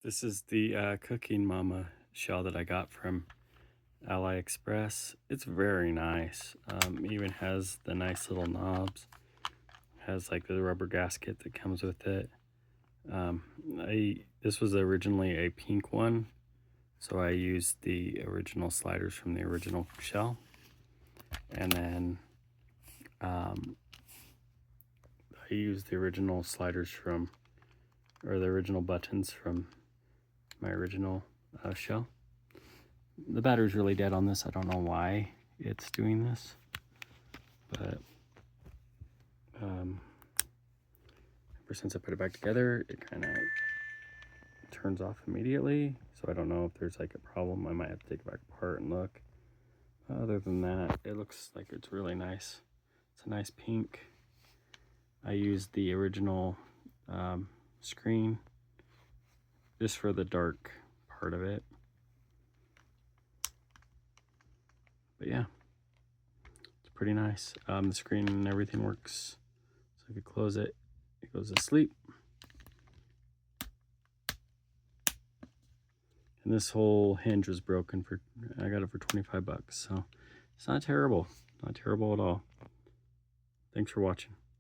This is the cooking mama shell that I got from AliExpress. It's very nice. Even has the nice little knobs. Has like the rubber gasket that comes with it. This was originally a pink one, so I used the original sliders from the original shell, and then I used the original sliders from, or the original buttons from my original shell. The battery's really dead on this. I don't know why it's doing this, but ever since I put it back together, it kind of turns off immediately. So I don't know if there's like a problem. I might have to take it back apart and look. Other than that, it looks like it's really nice. It's a nice pink. I used the original screen just for the dark part of it. But yeah, it's pretty nice. The screen and everything works. So if you close it, it goes to sleep. And this whole hinge was broken I got it for 25 bucks. So it's not terrible. Not terrible at all. Thanks for watching.